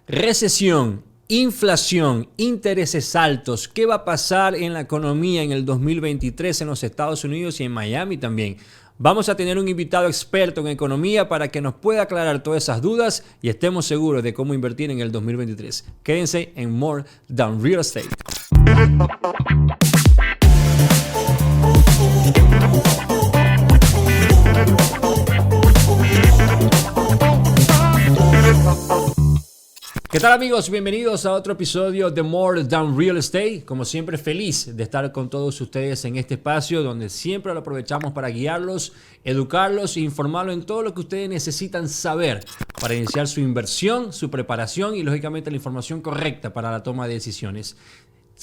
Recesión, inflación, intereses altos. ¿Qué va a pasar en la economía en el 2023 en los Estados Unidos y en Miami también? Vamos a tener un invitado experto en economía para que nos pueda aclarar todas esas dudas y estemos seguros de cómo invertir en el 2023. Quédense en More Than Real Estate. ¿Qué tal, amigos? Bienvenidos a otro episodio de More Than Real Estate. Como siempre, feliz de estar con todos ustedes en este espacio donde siempre lo aprovechamos para guiarlos, educarlos e informarlos en todo lo que ustedes necesitan saber para iniciar su inversión, su preparación y, lógicamente, la información correcta para la toma de decisiones.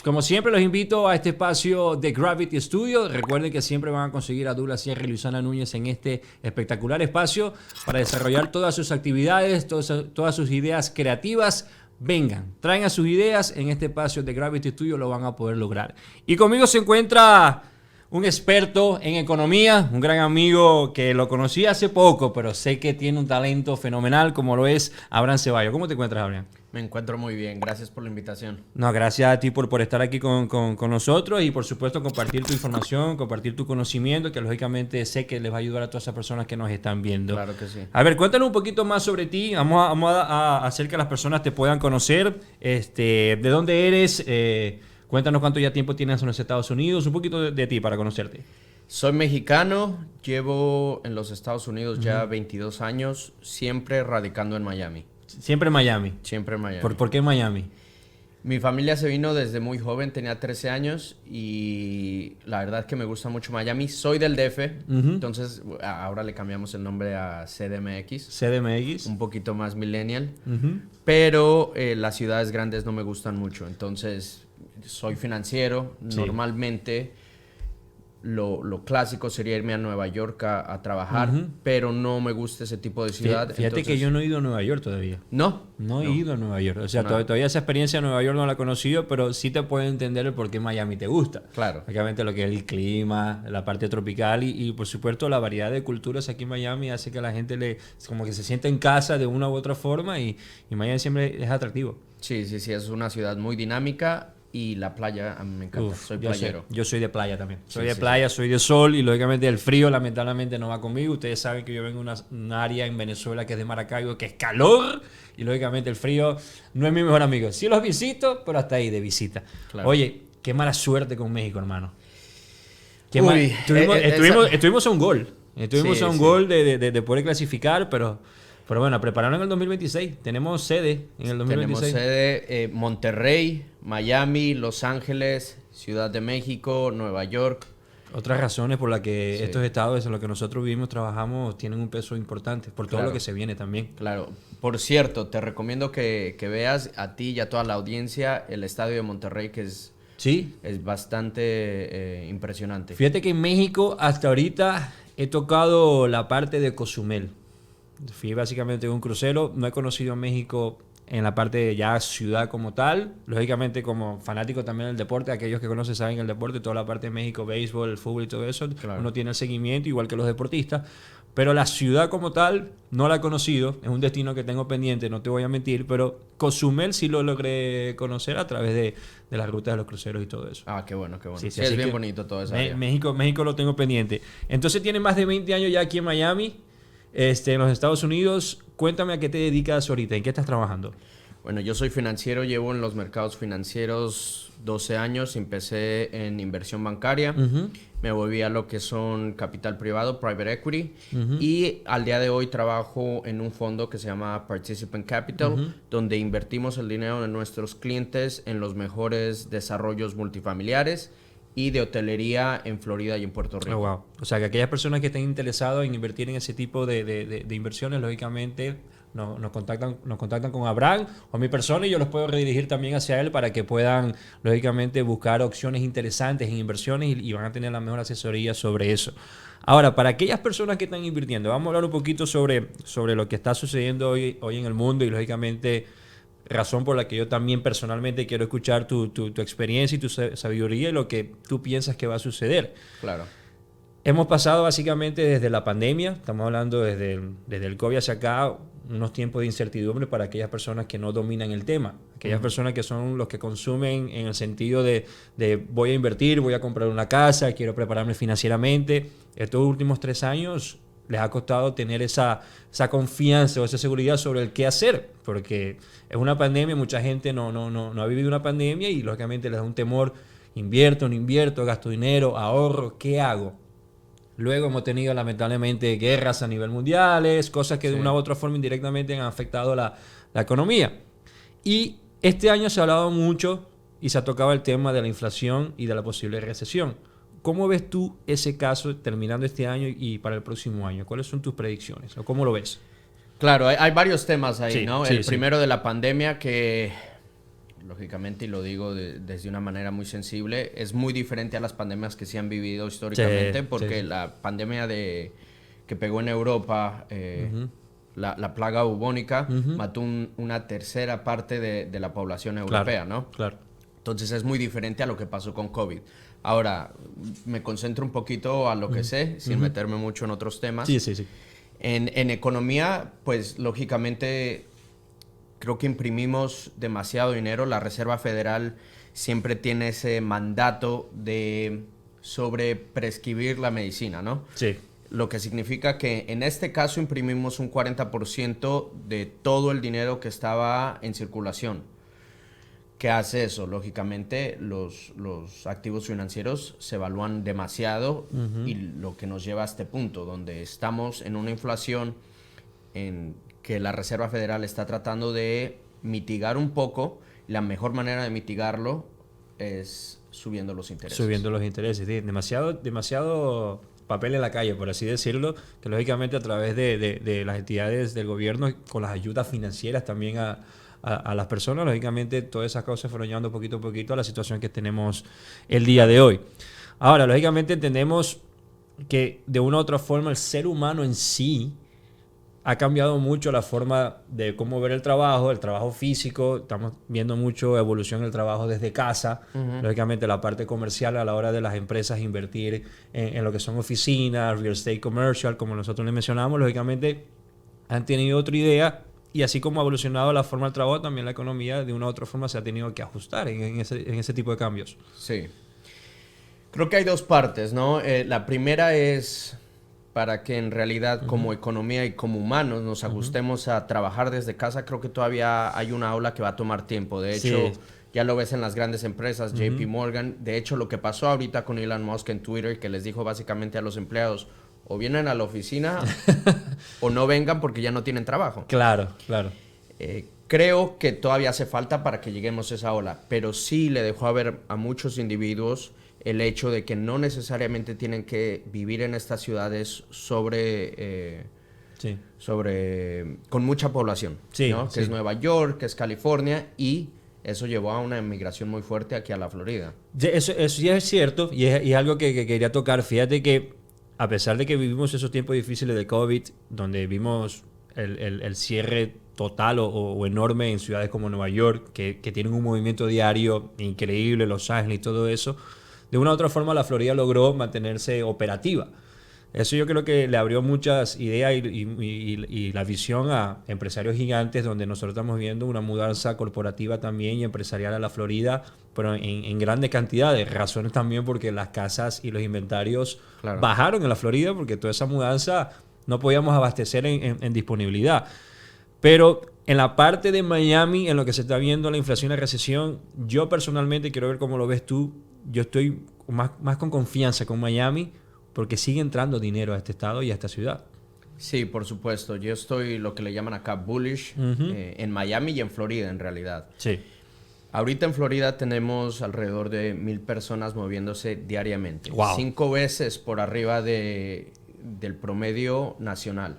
Como siempre, los invito a este espacio de Gravity Studio. Recuerden que siempre van a conseguir a Douglas Sierra y Luisana Núñez en este espectacular espacio para desarrollar todas sus actividades, todas sus ideas creativas. Vengan, traigan sus ideas en este espacio de Gravity Studio, lo van a poder lograr. Y conmigo se encuentra un experto en economía, un gran amigo que lo conocí hace poco, pero sé que tiene un talento fenomenal como lo es Abraham Ceballos. ¿Cómo te encuentras, Abraham? Me encuentro muy bien, gracias por la invitación. No, gracias a ti por estar aquí con nosotros y por supuesto compartir tu información, compartir tu conocimiento, que lógicamente sé que les va a ayudar a todas esas personas que nos están viendo. Claro que sí. A ver, cuéntanos un poquito más sobre ti, vamos a hacer que las personas te puedan conocer, ¿de dónde eres? Cuéntanos cuánto ya tiempo tienes en los Estados Unidos, un poquito de ti para conocerte. Soy mexicano, llevo en los Estados Unidos ya 22 años, siempre radicando en Miami. Siempre en Miami. Siempre en Miami. ¿Por qué en Miami? Mi familia se vino desde muy joven, tenía 13 años y la verdad es que me gusta mucho Miami. Soy del DF, entonces ahora le cambiamos el nombre a CDMX. CDMX. Un poquito más millennial, pero las ciudades grandes no me gustan mucho, entonces soy financiero, sí. Normalmente lo clásico sería irme a Nueva York a trabajar, pero no me gusta ese tipo de ciudad. Fíjate entonces... que yo no he ido a Nueva York todavía. No he ido a Nueva York. O sea, todavía esa experiencia en Nueva York no la he conocido, pero sí te puedo entender el por qué Miami te gusta. Claro. Obviamente lo que es el clima, la parte tropical y por supuesto la variedad de culturas aquí en Miami hace que la gente como que se sienta en casa de una u otra forma y Miami siempre es atractivo. Sí, es una ciudad muy dinámica. Y la playa, a mí me encanta, soy playero. Yo soy de playa también. Soy de playa, soy de sol y lógicamente el frío lamentablemente no va conmigo. Ustedes saben que yo vengo de una área en Venezuela que es de Maracaibo, que es calor y lógicamente el frío no es mi mejor amigo. Sí los visito, pero hasta ahí de visita. Claro. Oye, qué mala suerte con México, hermano. Estuvimos a un gol. Estuvimos a un gol de poder clasificar, pero bueno, a prepararnos en el 2026. Tenemos sede en el 2026. Tenemos sede Monterrey, Miami, Los Ángeles, Ciudad de México, Nueva York. Otras razones por las que estos estados en los que nosotros vivimos, trabajamos, tienen un peso importante, por todo lo que se viene también. Claro. Por cierto, te recomiendo que veas a ti y a toda la audiencia el estadio de Monterrey, que es... Sí. Es bastante impresionante. Fíjate que en México hasta ahorita he tocado la parte de Cozumel. Fui básicamente en un crucero, no he conocido México en la parte de ya ciudad como tal, lógicamente como fanático también del deporte, aquellos que conocen saben el deporte, toda la parte de México, béisbol, el fútbol y todo eso, claro. Uno tiene el seguimiento igual que los deportistas, pero la ciudad como tal no la he conocido, es un destino que tengo pendiente, no te voy a mentir, pero Cozumel sí lo logré conocer a través de las rutas de los cruceros y todo eso. Ah, qué bueno, qué bueno. Sí, es bien bonito todo eso. México lo tengo pendiente. Entonces tiene más de 20 años ya aquí en Miami. En los Estados Unidos, cuéntame a qué te dedicas ahorita, ¿en qué estás trabajando? Bueno, yo soy financiero, llevo en los mercados financieros 12 años, empecé en inversión bancaria, me volví a lo que son capital privado, private equity, y al día de hoy trabajo en un fondo que se llama Participant Capital, donde invertimos el dinero de nuestros clientes en los mejores desarrollos multifamiliares y de hotelería en Florida y en Puerto Rico. Oh, wow. O sea, que aquellas personas que estén interesadas en invertir en ese tipo de inversiones, lógicamente nos contactan con Abraham o mi persona y yo los puedo redirigir también hacia él para que puedan, lógicamente, buscar opciones interesantes en inversiones y van a tener la mejor asesoría sobre eso. Ahora, para aquellas personas que están invirtiendo, vamos a hablar un poquito sobre lo que está sucediendo hoy en el mundo y, lógicamente, razón por la que yo también personalmente quiero escuchar tu experiencia y tu sabiduría y lo que tú piensas que va a suceder. Claro. Hemos pasado básicamente desde la pandemia, estamos hablando desde el COVID hacia acá, unos tiempos de incertidumbre para aquellas personas que no dominan el tema, aquellas personas que son los que consumen en el sentido de voy a invertir, voy a comprar una casa, quiero prepararme financieramente. Estos últimos 3 años les ha costado tener esa confianza o esa seguridad sobre el qué hacer, porque es una pandemia, mucha gente no ha vivido una pandemia y lógicamente les da un temor, invierto, no invierto, gasto dinero, ahorro, ¿qué hago? Luego hemos tenido lamentablemente guerras a nivel mundiales, cosas que de una u otra forma indirectamente han afectado la economía. Y este año se ha hablado mucho y se ha tocado el tema de la inflación y de la posible recesión. ¿Cómo ves tú ese caso terminando este año y para el próximo año? ¿Cuáles son tus predicciones o cómo lo ves? Claro, hay varios temas ahí, ¿no? Sí, el primero de la pandemia que, lógicamente, y lo digo desde una manera muy sensible, es muy diferente a las pandemias que se han vivido históricamente, porque la pandemia que pegó en Europa, la plaga bubónica, mató una tercera parte de la población europea, ¿no? Claro. Entonces es muy diferente a lo que pasó con COVID. Ahora, me concentro un poquito a lo que sé, sin meterme mucho en otros temas. Sí. En economía, pues lógicamente creo que imprimimos demasiado dinero. La Reserva Federal siempre tiene ese mandato de sobreprescribir la medicina, ¿no? Sí. Lo que significa que en este caso imprimimos un 40% de todo el dinero que estaba en circulación. ¿Qué hace eso? Lógicamente, los activos financieros se evalúan demasiado y lo que nos lleva a este punto, donde estamos en una inflación en que la Reserva Federal está tratando de mitigar un poco. La mejor manera de mitigarlo es subiendo los intereses. Subiendo los intereses, sí. Demasiado papel en la calle, por así decirlo, que lógicamente a través de las entidades del gobierno, con las ayudas financieras también a las personas, lógicamente todas esas cosas fueron llevando poquito a poquito a la situación que tenemos el día de hoy. Ahora, lógicamente entendemos que de una u otra forma el ser humano en sí ha cambiado mucho la forma de cómo ver el trabajo físico. Estamos viendo mucho evolución del trabajo desde casa. Lógicamente la parte comercial a la hora de las empresas invertir en lo que son oficinas, real estate commercial, como nosotros le mencionamos, lógicamente han tenido otra idea. Y así como ha evolucionado la forma del trabajo, también la economía de una u otra forma se ha tenido que ajustar en ese tipo de cambios. Sí. Creo que hay dos partes, ¿no? La primera es para que en realidad como economía y como humanos nos ajustemos a trabajar desde casa. Creo que todavía hay una ola que va a tomar tiempo. De hecho, ya lo ves en las grandes empresas, JP Morgan. De hecho, lo que pasó ahorita con Elon Musk en Twitter, que les dijo básicamente a los empleados, o vienen a la oficina o no vengan porque ya no tienen trabajo. Claro. Creo que todavía hace falta para que lleguemos a esa ola, pero sí le dejó a ver a muchos individuos el hecho de que no necesariamente tienen que vivir en estas ciudades con mucha población, ¿no? Que es Nueva York, que es California, y eso llevó a una emigración muy fuerte aquí a la Florida. Eso ya es cierto y es algo que quería tocar. Fíjate que a pesar de que vivimos esos tiempos difíciles de COVID, donde vimos el cierre total o enorme en ciudades como Nueva York, que tienen un movimiento diario increíble, Los Ángeles y todo eso, de una u otra forma la Florida logró mantenerse operativa. Eso yo creo que le abrió muchas ideas y la visión a empresarios gigantes, donde nosotros estamos viendo una mudanza corporativa también y empresarial a la Florida, pero en grandes cantidades. Razones también porque las casas y los inventarios bajaron en la Florida, porque toda esa mudanza no podíamos abastecer en disponibilidad. Pero en la parte de Miami, en lo que se está viendo la inflación y la recesión, yo personalmente quiero ver cómo lo ves tú. Yo estoy más con confianza con Miami, porque sigue entrando dinero a este estado y a esta ciudad. Sí, por supuesto. Yo estoy lo que le llaman acá bullish en Miami y en Florida, en realidad. Sí. Ahorita en Florida tenemos alrededor de 1,000 personas moviéndose diariamente. Wow. 5 veces por arriba del promedio nacional.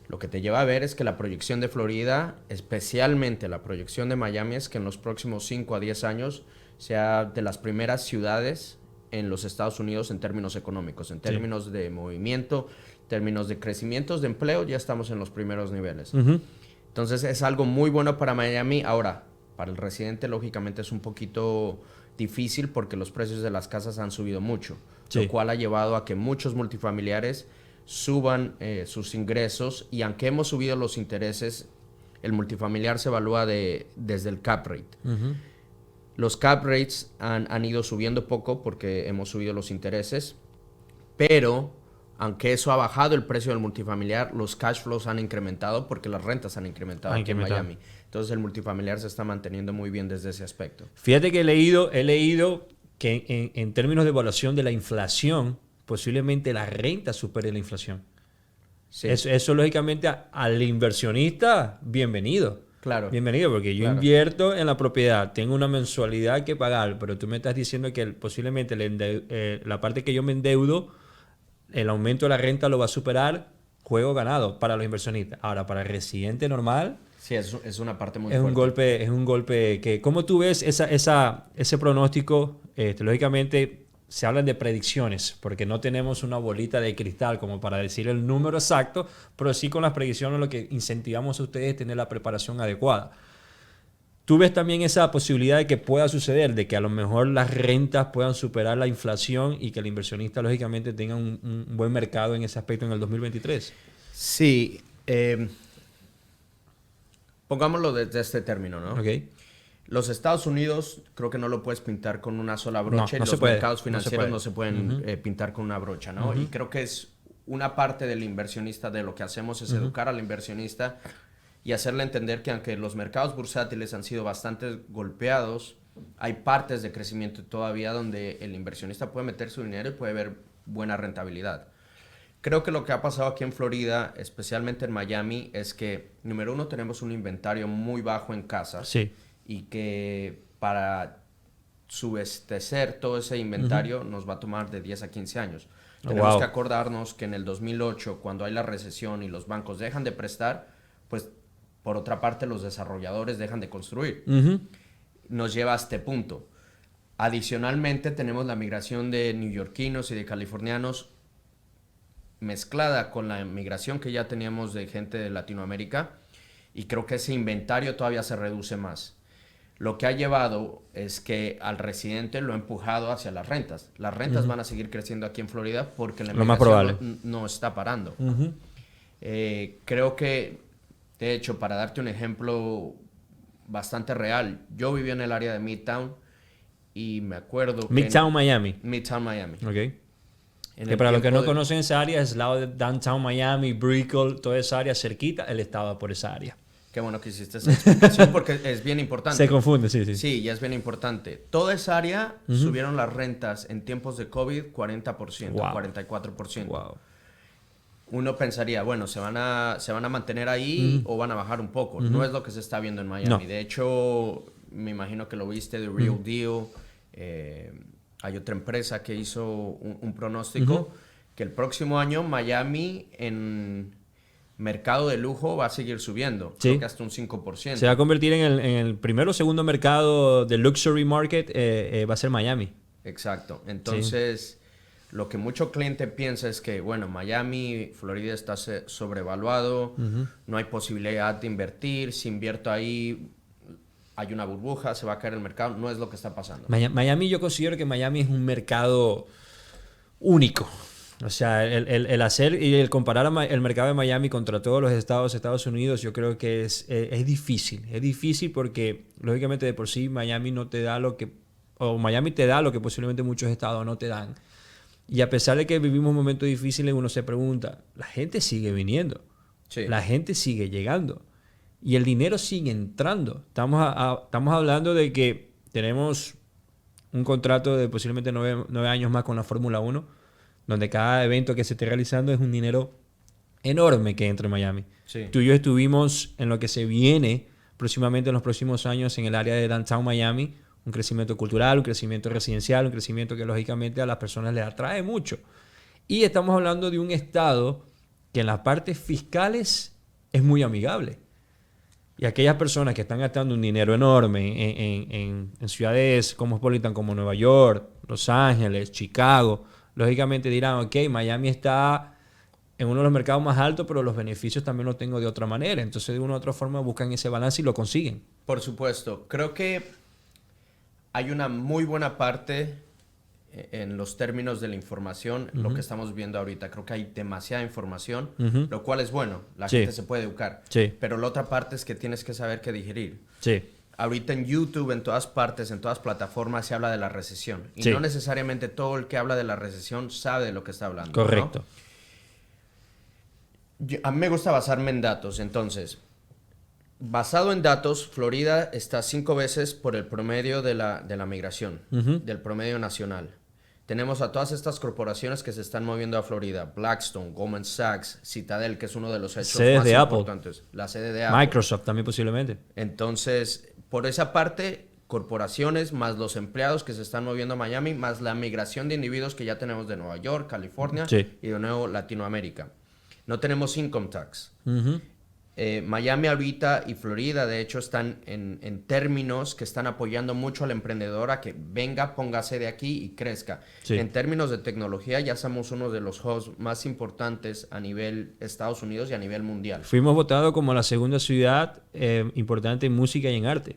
Lo que te lleva a ver es que la proyección de Florida, especialmente la proyección de Miami, es que en los próximos 5 a 10 años sea de las primeras ciudades en los Estados Unidos en términos económicos, en términos de movimiento, en términos de crecimientos de empleo, ya estamos en los primeros niveles. Entonces es algo muy bueno para Miami. Ahora, para el residente lógicamente es un poquito difícil porque los precios de las casas han subido mucho, lo cual ha llevado a que muchos multifamiliares suban sus ingresos, y aunque hemos subido los intereses, el multifamiliar se evalúa desde el cap rate. Los cap rates han ido subiendo poco porque hemos subido los intereses, pero aunque eso ha bajado el precio del multifamiliar, los cash flows han incrementado porque las rentas han incrementado aquí en Miami. Entonces el multifamiliar se está manteniendo muy bien desde ese aspecto. Fíjate que he leído que en términos de evaluación de la inflación, posiblemente la renta supere la inflación. Sí. Eso lógicamente al inversionista, bienvenido. Claro. Bienvenido, porque yo invierto en la propiedad, tengo una mensualidad que pagar, pero tú me estás diciendo que posiblemente la parte que yo me endeudo, el aumento de la renta lo va a superar, juego ganado para los inversionistas. Ahora, para el residente normal... Sí, es una parte muy fuerte. Es un golpe que... ¿Cómo tú ves ese pronóstico? Lógicamente, se hablan de predicciones, porque no tenemos una bolita de cristal como para decir el número exacto, pero sí con las predicciones lo que incentivamos a ustedes es tener la preparación adecuada. ¿Tú ves también esa posibilidad de que pueda suceder, de que a lo mejor las rentas puedan superar la inflación y que el inversionista lógicamente tenga un buen mercado en ese aspecto en el 2023? Sí. Pongámoslo desde este término, ¿no? Okay. Los Estados Unidos creo que no lo puedes pintar con una sola brocha, y los mercados financieros no se pueden pintar con una brocha, ¿no? Y creo que es una parte del inversionista, de lo que hacemos es educar al inversionista y hacerle entender que aunque los mercados bursátiles han sido bastante golpeados, hay partes de crecimiento todavía donde el inversionista puede meter su dinero y puede ver buena rentabilidad. Creo que lo que ha pasado aquí en Florida, especialmente en Miami, es que, número uno, tenemos un inventario muy bajo en casas. Sí. Y que para subastecer todo ese inventario nos va a tomar de 10 a 15 años. Tenemos que acordarnos que en el 2008, cuando hay la recesión y los bancos dejan de prestar, pues por otra parte los desarrolladores dejan de construir. Nos lleva a este punto. Adicionalmente tenemos la migración de neoyorquinos y de californianos mezclada con la migración que ya teníamos de gente de Latinoamérica, y creo que ese inventario todavía se reduce más. Lo que ha llevado es que al residente lo ha empujado hacia las rentas. Las rentas van a seguir creciendo aquí en Florida porque la inmigración no está parando. Creo que, de hecho, para darte un ejemplo bastante real, yo vivía en el área de Midtown y me acuerdo que... Midtown Miami. Midtown Miami. Ok. Que para los que no conocen esa área, es el lado de Downtown Miami, Brickell, toda esa área cerquita, él estaba por esa área. Qué bueno que hiciste esa explicación porque es bien importante. Se confunde, sí. Sí, ya es bien importante. Toda esa área subieron las rentas en tiempos de COVID 40%, 44%. Wow. Uno pensaría, bueno, se van a mantener ahí o van a bajar un poco. No es lo que se está viendo en Miami. No. De hecho, me imagino que lo viste de Real Deal. Hay otra empresa que hizo un pronóstico que el próximo año Miami en mercado de lujo va a seguir subiendo. Sí. Creo que hasta un 5%. Se va a convertir en el primero o segundo mercado de luxury market, va a ser Miami. Exacto. Entonces, lo que mucho cliente piensa es que, bueno, Miami, Florida está sobrevaluado, no hay posibilidad de invertir, si invierto ahí hay una burbuja, se va a caer el mercado. No es lo que está pasando. Miami, yo considero que Miami es un mercado único. O sea, el hacer y el comparar el mercado de Miami contra todos los Estados Unidos, yo creo que es difícil. Es difícil porque, lógicamente, de por sí Miami no te da Miami te da lo que posiblemente muchos estados no te dan. Y a pesar de que vivimos momentos difíciles, uno se pregunta, la gente sigue viniendo. Sí. La gente sigue llegando. Y el dinero sigue entrando. Estamos hablando de que tenemos un contrato de posiblemente 9 años más con la Fórmula 1, donde cada evento que se esté realizando es un dinero enorme que entra en Miami. Sí. Tú y yo estuvimos en lo que se viene próximamente en los próximos años en el área de Downtown Miami, un crecimiento cultural, un crecimiento residencial, un crecimiento que lógicamente a las personas les atrae mucho. Y estamos hablando de un estado que en las partes fiscales es muy amigable. Y aquellas personas que están gastando un dinero enorme en ciudades cosmopolitan como Nueva York, Los Ángeles, Chicago, lógicamente dirán, ok, Miami está en uno de los mercados más altos, pero los beneficios también los tengo de otra manera. Entonces, de una u otra forma, buscan ese balance y lo consiguen. Por supuesto. Creo que hay una muy buena parte en los términos de la información, lo que estamos viendo ahorita. Creo que hay demasiada información, lo cual es bueno. La gente se puede educar. Sí. Pero la otra parte es que tienes que saber qué digerir. Sí. Ahorita en YouTube, en todas partes, en todas plataformas, se habla de la recesión. Y no necesariamente todo el que habla de la recesión sabe de lo que está hablando. Correcto. ¿No? A mí me gusta basarme en datos. Entonces, basado en datos, Florida está 5 veces por el promedio de la migración, del promedio nacional. Tenemos a todas estas corporaciones que se están moviendo a Florida. Blackstone, Goldman Sachs, Citadel, que es uno de los hechos más importantes. La sede de Apple. Microsoft también posiblemente. Entonces, por esa parte, corporaciones, más los empleados que se están moviendo a Miami, más la migración de individuos que ya tenemos de Nueva York, California y de nuevo Latinoamérica. No tenemos income tax. Miami ahorita y Florida, de hecho, están en términos que están apoyando mucho al emprendedor a que venga, póngase de aquí y crezca. Sí. En términos de tecnología, ya somos uno de los hubs más importantes a nivel Estados Unidos y a nivel mundial. Fuimos votados como la segunda ciudad importante en música y en arte.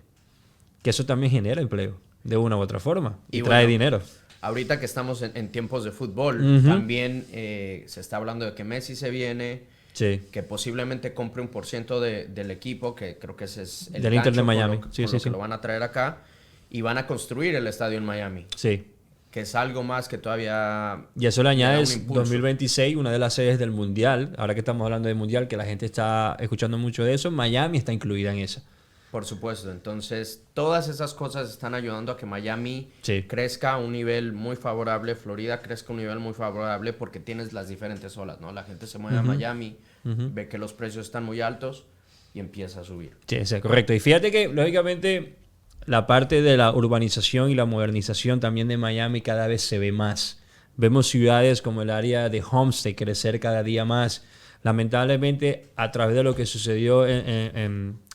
Que eso también genera empleo, de una u otra forma, y trae dinero. Ahorita que estamos en tiempos de fútbol, también se está hablando de que Messi se viene... Sí. Que posiblemente compre 1% del equipo, que creo que ese es el del Inter de Miami. Que lo van a traer acá y van a construir el estadio en Miami. Sí. Que es algo más que todavía... Y eso le añades 2026, una de las sedes del Mundial. Ahora que estamos hablando de Mundial, que la gente está escuchando mucho de eso, Miami está incluida en esa. Por supuesto. Entonces, todas esas cosas están ayudando a que Miami crezca a un nivel muy favorable, Florida crezca a un nivel muy favorable porque tienes las diferentes olas, ¿no? La gente se mueve a Miami, ve que los precios están muy altos y empieza a subir. Sí, es correcto. Y fíjate que, lógicamente, la parte de la urbanización y la modernización también de Miami cada vez se ve más. Vemos ciudades como el área de Homestead crecer cada día más. Lamentablemente, a través de lo que sucedió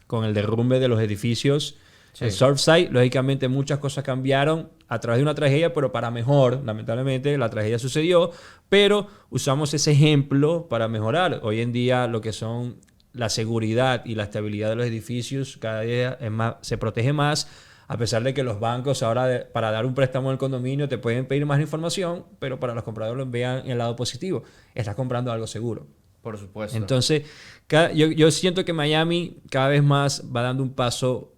con el derrumbe de los edificios en Surfside, lógicamente muchas cosas cambiaron a través de una tragedia, pero para mejor. Lamentablemente la tragedia sucedió, pero usamos ese ejemplo para mejorar. Hoy en día lo que son la seguridad y la estabilidad de los edificios cada día se protege más, a pesar de que los bancos ahora para dar un préstamo al condominio te pueden pedir más información, pero para los compradores vean el lado positivo. Estás comprando algo seguro. Por supuesto. Entonces, yo siento que Miami cada vez más va dando un paso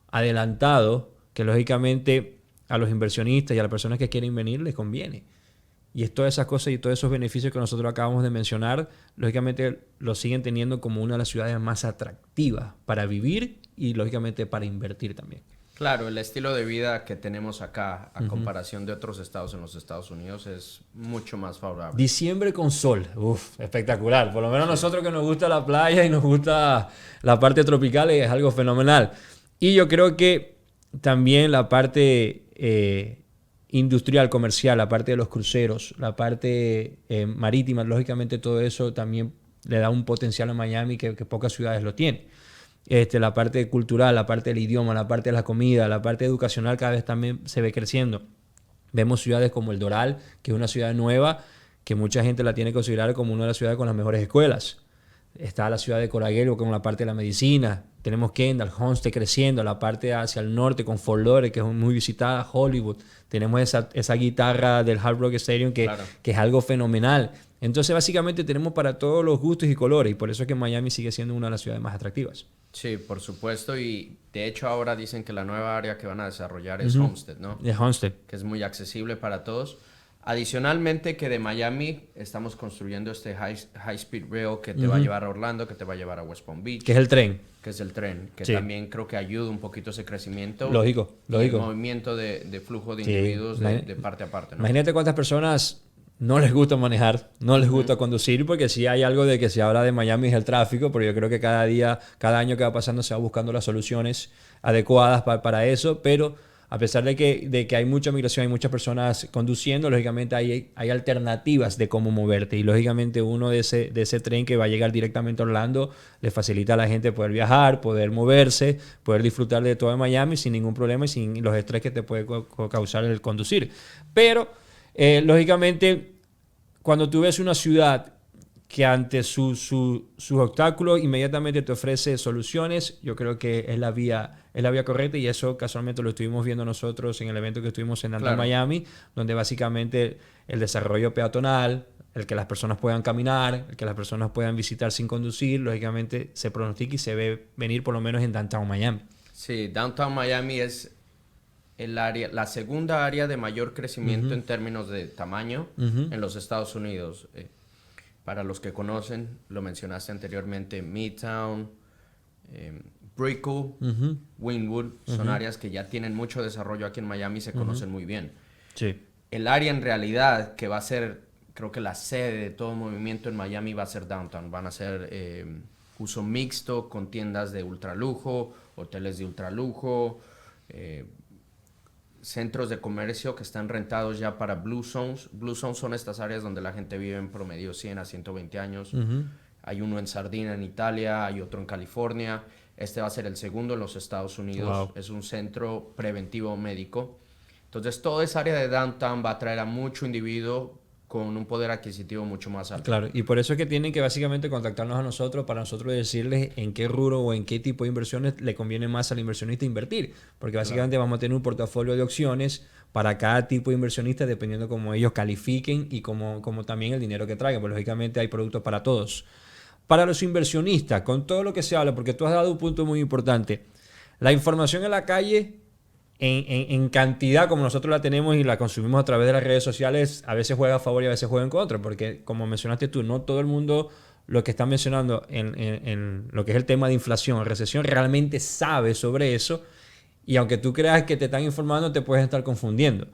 adelantado que lógicamente a los inversionistas y a las personas que quieren venir les conviene. Y todas esas cosas y todos esos beneficios que nosotros acabamos de mencionar, lógicamente los siguen teniendo como una de las ciudades más atractivas para vivir y lógicamente para invertir también. Claro, el estilo de vida que tenemos acá, a comparación de otros estados en los Estados Unidos, es mucho más favorable. Diciembre con sol, espectacular. Por lo menos nosotros que nos gusta la playa y nos gusta la parte tropical es algo fenomenal. Y yo creo que también la parte industrial, comercial, la parte de los cruceros, la parte marítima, lógicamente todo eso también le da un potencial a Miami que pocas ciudades lo tienen. La parte cultural, la parte del idioma, la parte de la comida, la parte educacional cada vez también se ve creciendo. Vemos ciudades como El Doral, que es una ciudad nueva, que mucha gente la tiene que considerar como una de las ciudades con las mejores escuelas. Está la ciudad de Coral con la parte de la medicina. Tenemos Kendall, Homestead creciendo, la parte hacia el norte con Fort Lauderdale, que es muy visitada, Hollywood. Tenemos esa guitarra del Hard Rock Stadium que es algo fenomenal. Entonces, básicamente tenemos para todos los gustos y colores, y por eso es que Miami sigue siendo una de las ciudades más atractivas. Sí, por supuesto, y de hecho ahora dicen que la nueva área que van a desarrollar es Homestead, ¿no? De Homestead. Que es muy accesible para todos. Adicionalmente que de Miami estamos construyendo este high speed rail que te va a llevar a Orlando, que te va a llevar a West Palm Beach. Que es el tren. Que es el tren, que también creo que ayuda un poquito ese crecimiento. Lógico. El movimiento de flujo de individuos de parte a parte, ¿no? Imagínate cuántas personas no les gusta manejar, no les gusta conducir, porque sí hay algo de que se habla de Miami es el tráfico, pero yo creo que cada día, cada año que va pasando se va buscando las soluciones adecuadas para eso, pero a pesar de que hay mucha migración, hay muchas personas conduciendo, lógicamente hay alternativas de cómo moverte, y lógicamente uno de ese tren que va a llegar directamente a Orlando le facilita a la gente poder viajar, poder moverse, poder disfrutar de todo Miami sin ningún problema y sin los estrés que te puede causar el conducir. Pero lógicamente, cuando tú ves una ciudad que ante sus obstáculos inmediatamente te ofrece soluciones. Yo creo que es la vía correcta, y eso casualmente lo estuvimos viendo nosotros en el evento que estuvimos en Downtown Miami, donde básicamente el desarrollo peatonal, el que las personas puedan caminar, el que las personas puedan visitar sin conducir, lógicamente se pronostica y se ve venir por lo menos en Downtown Miami. Sí, Downtown Miami es la segunda área de mayor crecimiento en términos de tamaño en los Estados Unidos. Para los que conocen, lo mencionaste anteriormente, Midtown, Brickell, Wynwood, son áreas que ya tienen mucho desarrollo aquí en Miami y se conocen muy bien. Sí. El área en realidad que va a ser, creo que la sede de todo movimiento en Miami va a ser Downtown. Van a ser uso mixto con tiendas de ultralujo, hoteles de ultralujo, centros de comercio que están rentados ya para Blue Zones. Blue Zones son estas áreas donde la gente vive en promedio 100 a 120 años. Hay uno en Sardinia, en Italia, hay otro en California. Este va a ser el segundo en los Estados Unidos. Wow. Es un centro preventivo médico. Entonces, toda esa área de downtown va a atraer a mucho individuo con un poder adquisitivo mucho más alto. Claro, y por eso es que tienen que básicamente contactarnos a nosotros para nosotros decirles en qué rubro o en qué tipo de inversiones le conviene más al inversionista invertir. Porque básicamente vamos a tener un portafolio de opciones para cada tipo de inversionista dependiendo cómo ellos califiquen y como también el dinero que traigan. Pues lógicamente hay productos para todos. Para los inversionistas, con todo lo que se habla, porque tú has dado un punto muy importante, la información en la calle en cantidad como nosotros la tenemos y la consumimos a través de las redes sociales, a veces juega a favor y a veces juega en contra, porque como mencionaste tú, no todo el mundo lo que está mencionando en lo que es el tema de inflación, recesión, realmente sabe sobre eso, y aunque tú creas que te están informando, te puedes estar confundiendo.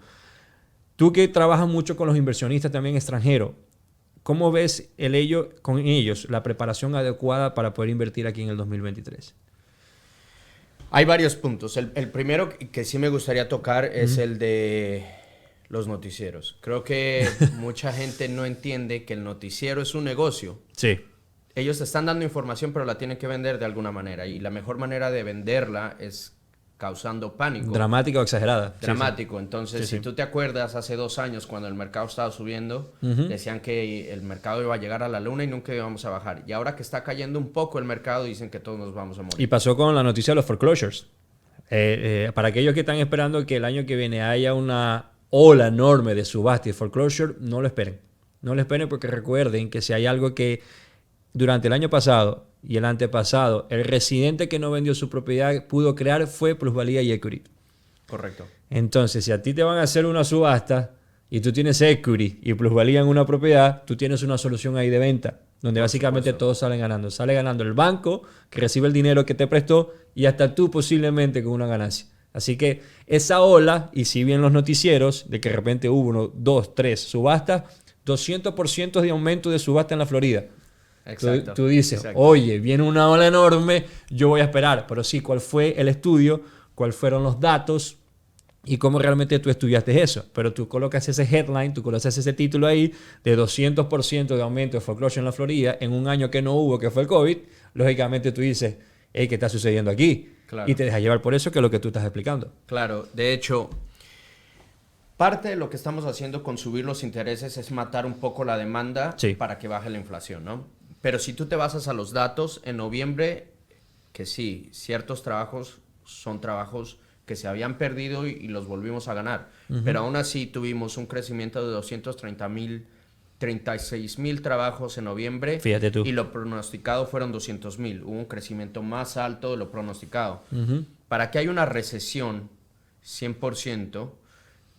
Tú que trabajas mucho con los inversionistas también extranjeros, ¿cómo ves con ellos la preparación adecuada para poder invertir aquí en el 2023? Hay varios puntos. El primero que sí me gustaría tocar es el de los noticieros. Creo que mucha gente no entiende que el noticiero es un negocio. Sí. Ellos te están dando información, pero la tienen que vender de alguna manera. Y la mejor manera de venderla es causando pánico. Dramática o exagerada. Dramático. Sí, sí. Entonces, Sí, si tú te acuerdas, hace 2 años cuando el mercado estaba subiendo, decían que el mercado iba a llegar a la luna y nunca íbamos a bajar. Y ahora que está cayendo un poco el mercado, dicen que todos nos vamos a morir. Y pasó con la noticia de los foreclosures. Para aquellos que están esperando que el año que viene haya una ola enorme de subasta y foreclosure, no lo esperen. No lo esperen, porque recuerden que si hay algo que durante el año pasado y el antepasado, el residente que no vendió su propiedad pudo crear fue plusvalía y equity. Correcto. Entonces, si a ti te van a hacer una subasta y tú tienes equity y plusvalía en una propiedad, tú tienes una solución ahí de venta, donde básicamente todos salen ganando. Sale ganando el banco, que recibe el dinero que te prestó, y hasta tú posiblemente con una ganancia. Así que esa ola, y si bien los noticieros, de que de repente hubo 1, 2, 3 subastas, 200% de aumento de subasta en la Florida. Exacto. Tú dices, exacto. Oye, viene una ola enorme, yo voy a esperar. Pero sí, ¿cuál fue el estudio? ¿Cuáles fueron los datos? Y cómo realmente tú estudiaste eso. Pero tú colocas ese headline, tú colocas ese título ahí de 200% de aumento de foreclosure en la Florida en un año que no hubo, que fue el COVID. Lógicamente tú dices, hey, ¿qué está sucediendo aquí? Claro. Y te dejas llevar por eso, que es lo que tú estás explicando. Claro, de hecho, parte de lo que estamos haciendo con subir los intereses es matar un poco la demanda para que baje la inflación, ¿no? Pero si tú te basas a los datos, en noviembre, que sí, ciertos trabajos son trabajos que se habían perdido y los volvimos a ganar. Pero aún así tuvimos un crecimiento de 36,000 trabajos en noviembre. Fíjate tú. Y lo pronosticado fueron 200,000. Hubo un crecimiento más alto de lo pronosticado. Para que haya una recesión 100%,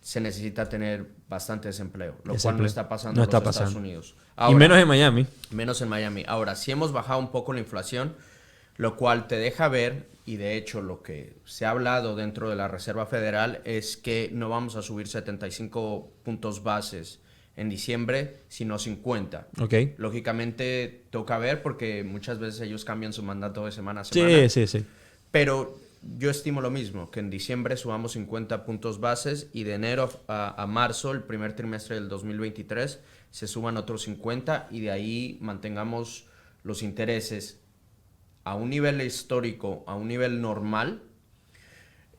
se necesita tener bastante desempleo, lo cual no está pasando en los Estados Unidos. Ahora, y menos en Miami. Menos en Miami. Ahora, sí hemos bajado un poco la inflación, lo cual te deja ver, y de hecho lo que se ha hablado dentro de la Reserva Federal es que no vamos a subir 75 puntos bases en diciembre, sino 50. Okay. Lógicamente toca ver, porque muchas veces ellos cambian su mandato de semana a semana. Sí. Pero yo estimo lo mismo, que en diciembre subamos 50 puntos bases y de enero a marzo, el primer trimestre del 2023, se suban otros 50 y de ahí mantengamos los intereses a un nivel histórico, a un nivel normal.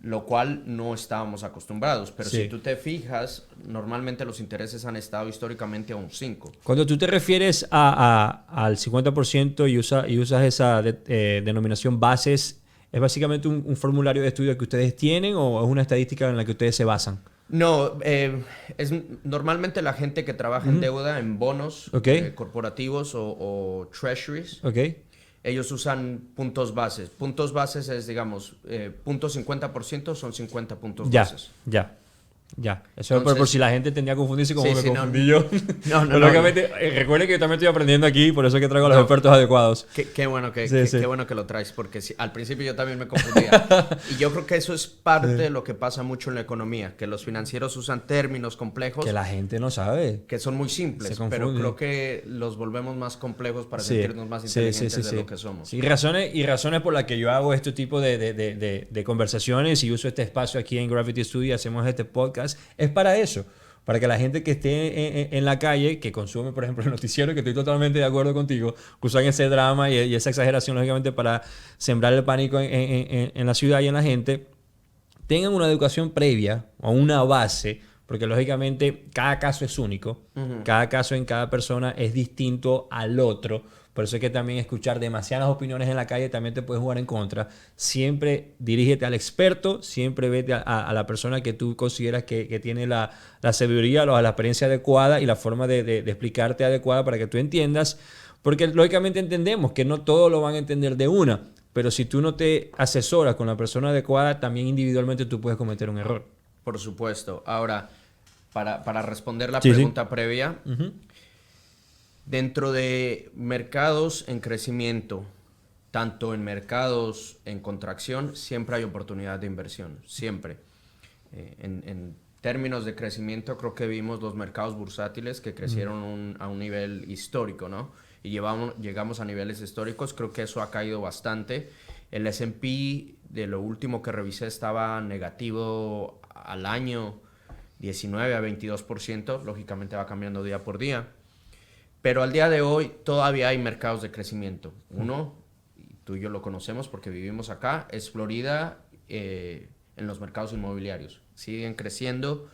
lo cual no estábamos acostumbrados. Pero Sí. si tú te fijas, normalmente los intereses han estado históricamente a un 5. Cuando tú te refieres al 50% y usas esa denominación bases, ¿es básicamente un formulario de estudio que ustedes tienen o es una estadística en la que ustedes se basan? No, es normalmente la gente que trabaja en deuda, en bonos Ok. corporativos o treasuries. ¿Ok? Ellos usan puntos bases. Puntos bases es, digamos, punto 50% son 50 puntos Ya, bases. ya. Ya, eso Entonces, por si la gente tenía que confundirse como sí, me sí, confundí yo. No, Pero lógicamente, recuerden que yo también estoy aprendiendo aquí, por eso es que traigo a los expertos adecuados. Qué bueno Sí, qué sí. bueno que lo traes, porque al principio yo también me confundía. Y yo creo que eso es parte de lo que pasa mucho en la economía, que los financieros usan términos complejos Que la gente no sabe. que son muy simples, Se pero confunden. creo que los volvemos más complejos para Sí, sentirnos más sí, inteligentes sí, sí, de sí. lo que somos. Sí, y razones por las que yo hago este tipo de conversaciones y uso este espacio aquí en Gravity Studio, hacemos este podcast, es para eso. Para que la gente que esté en la calle, que consume, por ejemplo, el noticiero, que estoy totalmente de acuerdo contigo, que usan ese drama y esa exageración, lógicamente, para sembrar el pánico en la ciudad y en la gente, tengan una educación previa o una base, porque lógicamente cada caso es único, cada caso en cada persona es distinto al otro. Por eso es que también escuchar demasiadas opiniones en la calle también te puede jugar en contra. Siempre dirígete al experto, siempre vete a la persona que tú consideras que tiene la sabiduría, la experiencia adecuada y la forma de explicarte adecuada para que tú entiendas. Porque lógicamente entendemos que no todos lo van a entender de una, pero si tú no te asesoras con la persona adecuada, también individualmente tú puedes cometer un error. Por supuesto. Ahora, para responder la Sí, sí. pregunta previa, dentro de mercados en crecimiento, tanto en mercados en contracción, siempre hay oportunidad de inversión, siempre. En términos de crecimiento, creo que vimos los mercados bursátiles que crecieron a un nivel histórico, ¿no? Y llegamos a niveles históricos, creo que eso ha caído bastante. El S&P, de lo último que revisé, estaba negativo al año 19 a 22%, lógicamente va cambiando día por día. Pero al día de hoy todavía hay mercados de crecimiento. Uno, y tú y yo lo conocemos porque vivimos acá, es Florida en los mercados inmobiliarios. Siguen creciendo.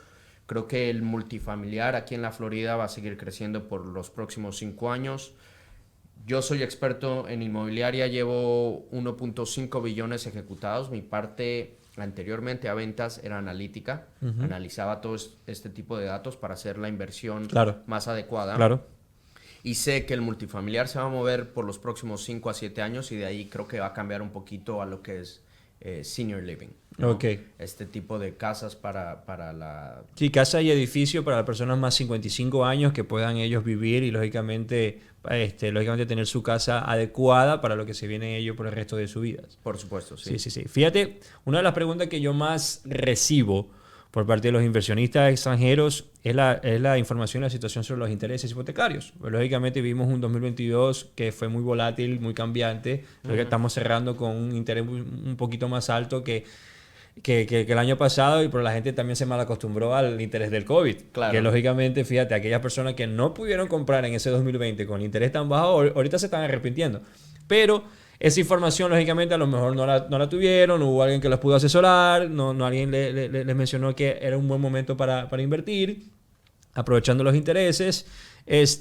Creo que el multifamiliar aquí en la Florida va a seguir creciendo por los próximos 5 años. Yo soy experto en inmobiliaria, llevo 1.5 billones ejecutados. Mi parte anteriormente a ventas era analítica. Analizaba todo este tipo de datos para hacer la inversión más adecuada. Claro. Y sé que el multifamiliar se va a mover por los próximos 5 a 7 años y de ahí creo que va a cambiar un poquito a lo que es senior living, ¿no? Ok. Este tipo de casas para la... Sí, casa y edificio para las personas más 55 años que puedan ellos vivir y lógicamente tener su casa adecuada para lo que se viene ellos por el resto de su vida. Por supuesto, sí. Sí, sí, sí. Fíjate, una de las preguntas que yo más recibo por parte de los inversionistas extranjeros es la información y la situación sobre los intereses hipotecarios. Pues, lógicamente vimos un 2022 que fue muy volátil, muy cambiante. Creo que estamos cerrando con un interés un poquito más alto que el año pasado, pero la gente también se mal acostumbró al interés del COVID. Claro. Que lógicamente, fíjate, aquellas personas que no pudieron comprar en ese 2020 con interés tan bajo, ahorita se están arrepintiendo. Pero esa información, lógicamente, a lo mejor no la tuvieron, no hubo alguien que las pudo asesorar, no alguien les mencionó que era un buen momento para invertir, aprovechando los intereses.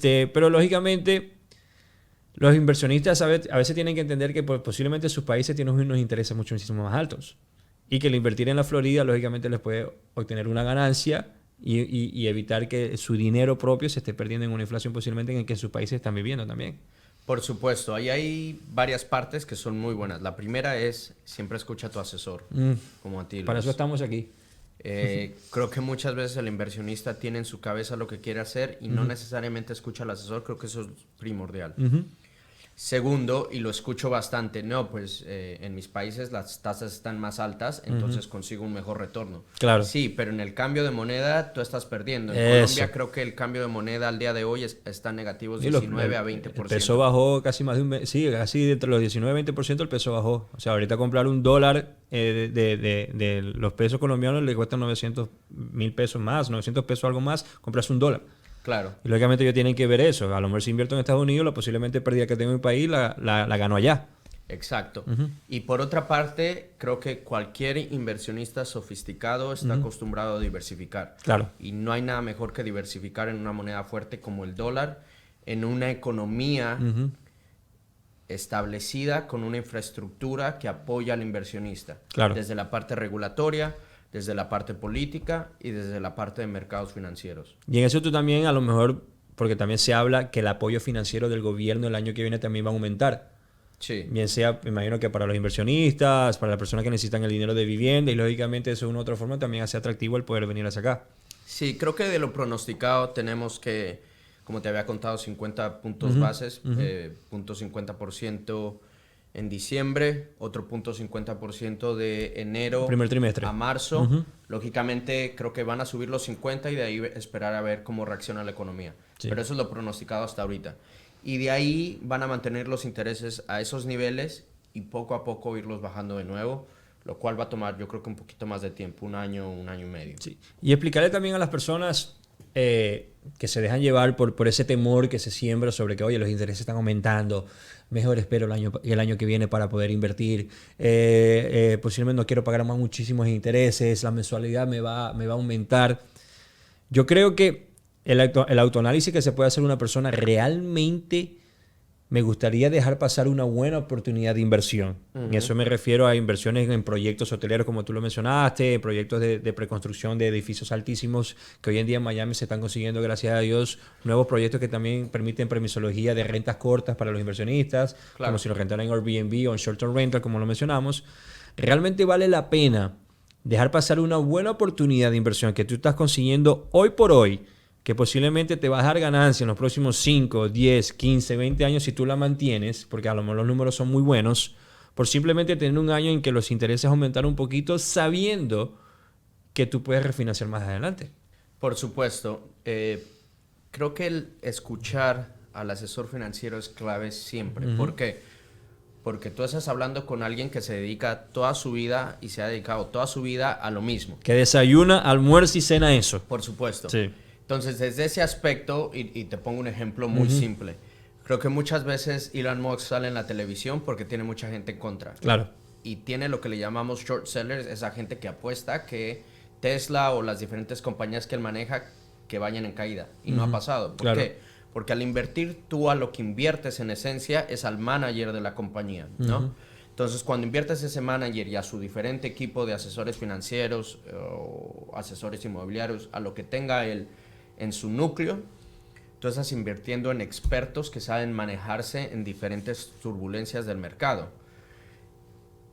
Pero lógicamente, los inversionistas a veces tienen que entender que posiblemente sus países tienen unos intereses muchísimo más altos. Y que el invertir en la Florida, lógicamente, les puede obtener una ganancia y evitar que su dinero propio se esté perdiendo en una inflación posiblemente en el que sus países están viviendo también. Por supuesto, ahí hay varias partes que son muy buenas. La primera es, siempre escucha a tu asesor, como a ti. Para eso estamos aquí. Creo que muchas veces el inversionista tiene en su cabeza lo que quiere hacer y no necesariamente escucha al asesor. Creo que eso es primordial. Segundo, y lo escucho bastante, no, pues en mis países las tasas están más altas, entonces consigo un mejor retorno. Claro. Sí, pero en el cambio de moneda tú estás perdiendo. En Eso. Colombia creo que el cambio de moneda al día de hoy está negativo 19 a 20%. El peso bajó casi más de un... Sí, casi entre los 19 y 20% el peso bajó. O sea, ahorita comprar un dólar de los pesos colombianos le cuesta 900.000 pesos más, 900 pesos algo más, compras un dólar. Claro. Y lógicamente ellos tienen que ver eso. A lo mejor si invierto en Estados Unidos, la posiblemente pérdida que tengo en mi país la gano allá. Exacto. Y por otra parte, creo que cualquier inversionista sofisticado está acostumbrado a diversificar. Claro. Y no hay nada mejor que diversificar en una moneda fuerte como el dólar, en una economía establecida con una infraestructura que apoya al inversionista. Claro. Desde la parte regulatoria, desde la parte política y desde la parte de mercados financieros. Y en eso tú también, a lo mejor, porque también se habla que el apoyo financiero del gobierno el año que viene también va a aumentar. Sí. Bien sea, me imagino que para los inversionistas, para las personas que necesitan el dinero de vivienda, y lógicamente eso de una u otra forma también hace atractivo el poder venir hacia acá. Sí, creo que de lo pronosticado tenemos que, como te había contado, 50 puntos bases, punto 50% en diciembre, otro punto 50% de enero Primer trimestre. a marzo. Lógicamente creo que van a subir los 50 y de ahí esperar a ver cómo reacciona la economía. Sí. Pero eso es lo pronosticado hasta ahorita. Y de ahí van a mantener los intereses a esos niveles y poco a poco irlos bajando de nuevo, lo cual va a tomar yo creo que un poquito más de tiempo, un año y medio. Sí. Y explicarle también a las personas que se dejan llevar por ese temor que se siembra sobre que, oye, los intereses están aumentando, mejor espero el año que viene para poder invertir, posiblemente no quiero pagar más muchísimos intereses, la mensualidad me va a aumentar. Yo creo que el autoanálisis que se puede hacer una persona realmente me gustaría dejar pasar una buena oportunidad de inversión. En eso me refiero a inversiones en proyectos hoteleros, como tú lo mencionaste, proyectos de preconstrucción de edificios altísimos, que hoy en día en Miami se están consiguiendo, gracias a Dios, nuevos proyectos que también permiten permisología de rentas cortas para los inversionistas, Claro. como si lo rentaran en Airbnb o en short-term rental, como lo mencionamos. Realmente vale la pena dejar pasar una buena oportunidad de inversión que tú estás consiguiendo hoy por hoy, que posiblemente te va a dar ganancia en los próximos 5, 10, 15, 20 años si tú la mantienes, porque a lo mejor los números son muy buenos, por simplemente tener un año en que los intereses aumentaron un poquito, sabiendo que tú puedes refinanciar más adelante. Por supuesto. Creo que el escuchar al asesor financiero es clave siempre. ¿Por qué? Porque tú estás hablando con alguien que se dedica toda su vida y se ha dedicado toda su vida a lo mismo. Que desayuna, almuerza y cena eso. Por supuesto. Sí. Entonces, desde ese aspecto, y te pongo un ejemplo muy simple, creo que muchas veces Elon Musk sale en la televisión porque tiene mucha gente en contra. Claro. Y tiene lo que le llamamos short sellers, esa gente que apuesta que Tesla o las diferentes compañías que él maneja que vayan en caída. Y no ha pasado. ¿Por qué? Porque al invertir tú a lo que inviertes en esencia es al manager de la compañía, ¿no? Entonces, cuando inviertes ese manager y a su diferente equipo de asesores financieros o asesores inmobiliarios, a lo que tenga él en su núcleo, tú estás invirtiendo en expertos que saben manejarse en diferentes turbulencias del mercado.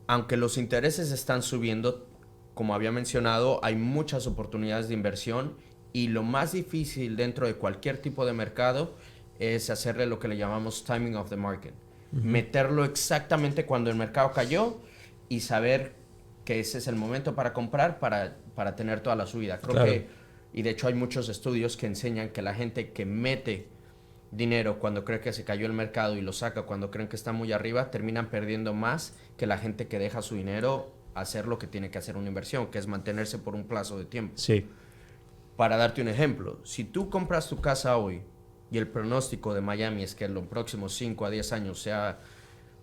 Aunque los intereses están subiendo, como había mencionado, hay muchas oportunidades de inversión y lo más difícil dentro de cualquier tipo de mercado es hacerle lo que le llamamos timing of the market. Meterlo exactamente cuando el mercado cayó y saber que ese es el momento para comprar para tener toda la subida. Creo que y de hecho hay muchos estudios que enseñan que la gente que mete dinero cuando cree que se cayó el mercado y lo saca cuando creen que está muy arriba, terminan perdiendo más que la gente que deja su dinero hacer lo que tiene que hacer una inversión, que es mantenerse por un plazo de tiempo. Sí. Para darte un ejemplo, si tú compras tu casa hoy y el pronóstico de Miami es que en los próximos 5 a 10 años sea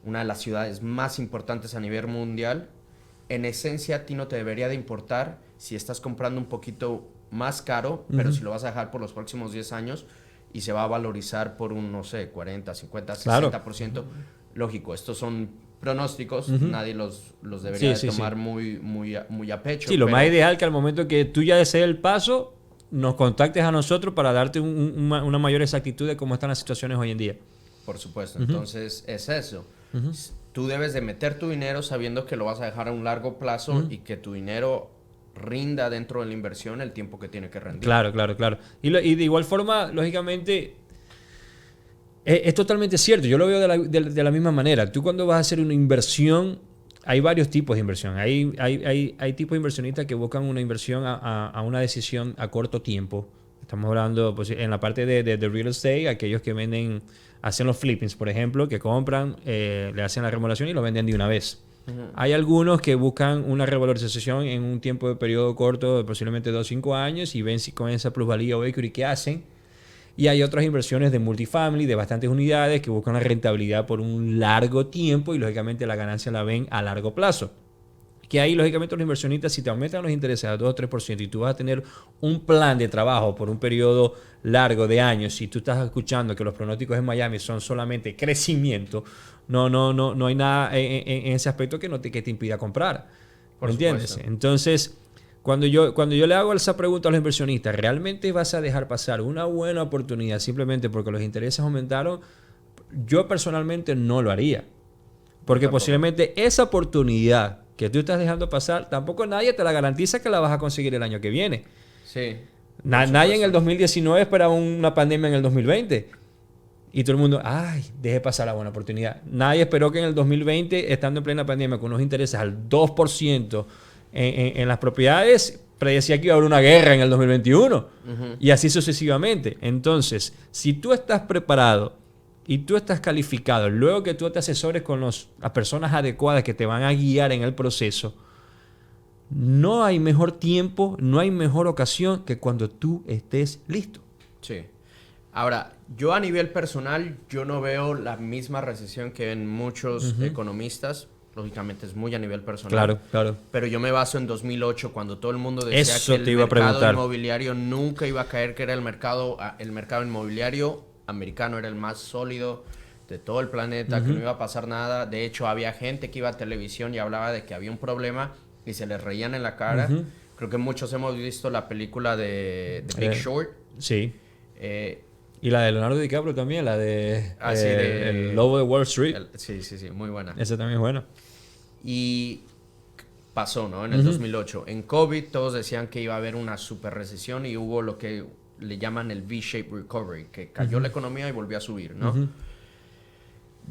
una de las ciudades más importantes a nivel mundial, en esencia a ti no te debería de importar si estás comprando un poquito más caro, pero si lo vas a dejar por los próximos 10 años y se va a valorizar por un, no sé, 40, 50, 60%. Lógico, estos son pronósticos, nadie los debería de tomar muy a pecho. Sí, lo más ideal que al momento que tú ya desees el paso, nos contactes a nosotros para darte una mayor exactitud de cómo están las situaciones hoy en día. Por supuesto, entonces es eso. Tú debes de meter tu dinero sabiendo que lo vas a dejar a un largo plazo y que tu dinero rinda dentro de la inversión el tiempo que tiene que rendir. Claro. Y de igual forma, lógicamente, es totalmente cierto. Yo lo veo de la misma manera. Tú cuando vas a hacer una inversión, hay varios tipos de inversión. Hay tipos de inversionistas que buscan una inversión a una decisión a corto tiempo. Estamos hablando pues, en la parte de real estate, aquellos que hacen los flippings, por ejemplo, que compran, le hacen la remodelación y lo venden de una vez. Hay algunos que buscan una revalorización en un tiempo de periodo corto de posiblemente 2 o 5 años y ven si con esa plusvalía o equity que hacen. Y hay otras inversiones de multifamily, de bastantes unidades, que buscan la rentabilidad por un largo tiempo y lógicamente la ganancia la ven a largo plazo. Que ahí, lógicamente, los inversionistas, si te aumentan los intereses a 2 o 3% y tú vas a tener un plan de trabajo por un periodo largo de años, si tú estás escuchando que los pronósticos en Miami son solamente crecimiento, no hay nada en ese aspecto que te impida comprar. ¿Me entiendes? Entonces, cuando yo le hago esa pregunta a los inversionistas, ¿realmente vas a dejar pasar una buena oportunidad simplemente porque los intereses aumentaron? Yo personalmente no lo haría. Porque posiblemente esa oportunidad que tú estás dejando pasar, tampoco nadie te la garantiza que la vas a conseguir el año que viene. Sí. Nadie en el 2019 esperaba una pandemia en el 2020. Y todo el mundo, ay, deje pasar la buena oportunidad. Nadie esperó que en el 2020, estando en plena pandemia, con unos intereses al 2% en las propiedades, predecía que iba a haber una guerra en el 2021. Y así sucesivamente. Entonces, si tú estás preparado y tú estás calificado, luego que tú te asesores con las personas adecuadas que te van a guiar en el proceso, no hay mejor tiempo, no hay mejor ocasión que cuando tú estés listo. Sí. Ahora, yo a nivel personal, yo no veo la misma recesión que ven muchos economistas. Lógicamente es muy a nivel personal. Claro, claro. Pero yo me baso en 2008, cuando todo el mundo decía Eso que te el iba a mercado preguntar. inmobiliario nunca iba a caer, que era el mercado inmobiliario americano era el más sólido de todo el planeta, que no iba a pasar nada. De hecho, había gente que iba a televisión y hablaba de que había un problema y se les reían en la cara. Creo que muchos hemos visto la película de Big Short. Sí. Y la de Leonardo DiCaprio también, la de El Lobo de Wall Street. Sí, muy buena. Esa también es buena. Y pasó, ¿no? En el 2008. En COVID todos decían que iba a haber una super recesión y hubo lo que le llaman el V-shaped recovery, que cayó la economía y volvió a subir, ¿no?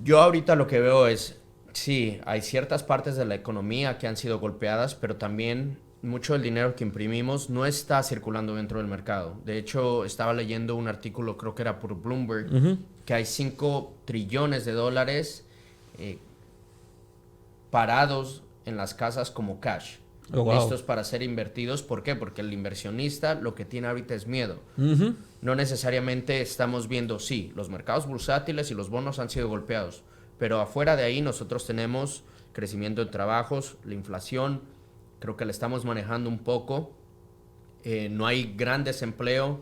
Yo ahorita lo que veo es, sí, hay ciertas partes de la economía que han sido golpeadas, pero también mucho del dinero que imprimimos no está circulando dentro del mercado. De hecho, estaba leyendo un artículo, creo que era por Bloomberg, que hay 5 trillones de dólares parados en las casas como cash, listos para ser invertidos. ¿Por qué? Porque el inversionista lo que tiene ahorita es miedo. No necesariamente estamos viendo, sí, los mercados bursátiles y los bonos han sido golpeados, pero afuera de ahí nosotros tenemos crecimiento de trabajos, la inflación, creo que la estamos manejando un poco, no hay gran desempleo,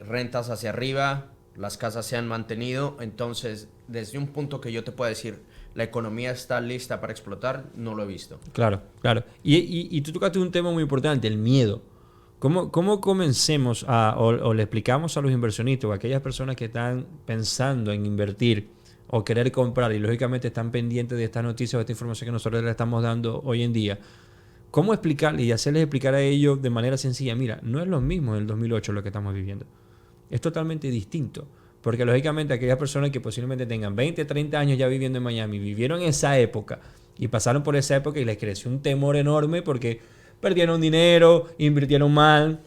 rentas hacia arriba, las casas se han mantenido. Entonces, desde un punto que yo te puedo decir, la economía está lista para explotar, no lo he visto. Claro, claro. Y tú tocaste un tema muy importante, el miedo. ¿Cómo comencemos o le explicamos a los inversionistas o a aquellas personas que están pensando en invertir o querer comprar y lógicamente están pendientes de estas noticias o de esta información que nosotros les estamos dando hoy en día? ¿Cómo explicarle y hacerles explicar a ellos de manera sencilla? Mira, no es lo mismo en el 2008 lo que estamos viviendo. Es totalmente distinto. Porque lógicamente aquellas personas que posiblemente tengan 20, 30 años ya viviendo en Miami, vivieron esa época y pasaron por esa época y les creció un temor enorme porque perdieron dinero, invirtieron mal,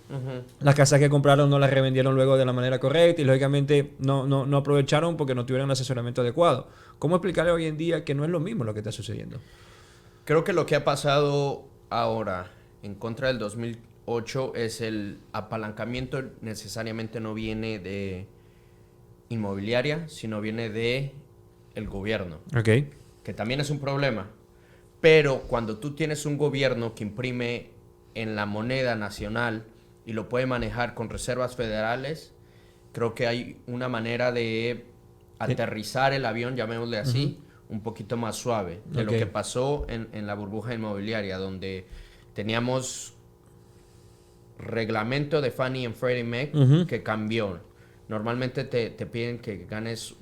las casas que compraron no las revendieron luego de la manera correcta y lógicamente no aprovecharon porque no tuvieron un asesoramiento adecuado. ¿Cómo explicarle hoy en día que no es lo mismo lo que está sucediendo? Creo que lo que ha pasado ahora en contra del 2008 es el apalancamiento. Necesariamente no viene de inmobiliaria, sino viene de el gobierno, que también es un problema. Pero cuando tú tienes un gobierno que imprime en la moneda nacional y lo puede manejar con reservas federales, creo que hay una manera de aterrizar el avión, llamémosle así, un poquito más suave de lo que pasó en la burbuja inmobiliaria, donde teníamos reglamento de Fannie and Freddie Mac que cambió. Normalmente te piden que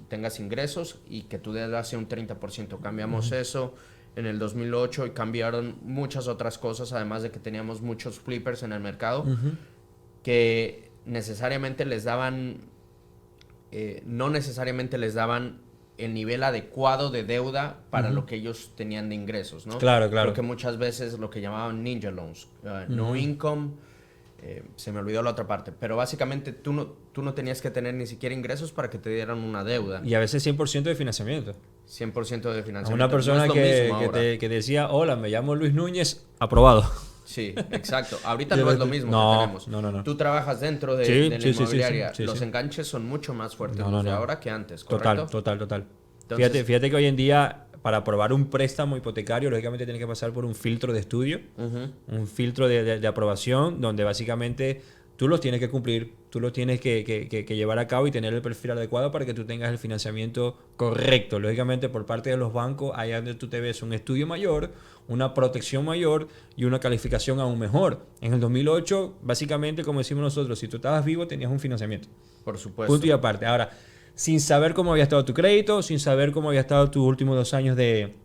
tengas ingresos y que tú das un 30%. Cambiamos eso en el 2008 y cambiaron muchas otras cosas, además de que teníamos muchos flippers en el mercado que necesariamente les daban, no necesariamente les daban el nivel adecuado de deuda para lo que ellos tenían de ingresos, ¿no? Claro. Creo que muchas veces lo que llamaban ninja loans, no income, se me olvidó la otra parte, pero básicamente tú no tenías que tener ni siquiera ingresos para que te dieran una deuda. Y a veces 100% de financiamiento. 100% de financiamiento. A una persona que decía, hola, me llamo Luis Núñez, aprobado. Sí, exacto. Ahorita no es lo mismo que tenemos. No. Tú trabajas dentro de, Sí, de la sí, sí, inmobiliaria. sí, Los sí. enganches son mucho más fuertes No, no, los de no. ahora que antes, ¿correcto? Total. Entonces, Fíjate que hoy en día, para aprobar un préstamo hipotecario, lógicamente tiene que pasar por un filtro de estudio, un filtro de aprobación, donde básicamente tú los tienes que cumplir, tú los tienes que llevar a cabo y tener el perfil adecuado para que tú tengas el financiamiento correcto. Lógicamente, por parte de los bancos, allá donde tú te ves un estudio mayor, una protección mayor y una calificación aún mejor. En el 2008, básicamente, como decimos nosotros, si tú estabas vivo, tenías un financiamiento. por supuesto. Punto y aparte. Ahora, sin saber cómo había estado tu crédito, sin saber cómo había estado tus últimos 2 años de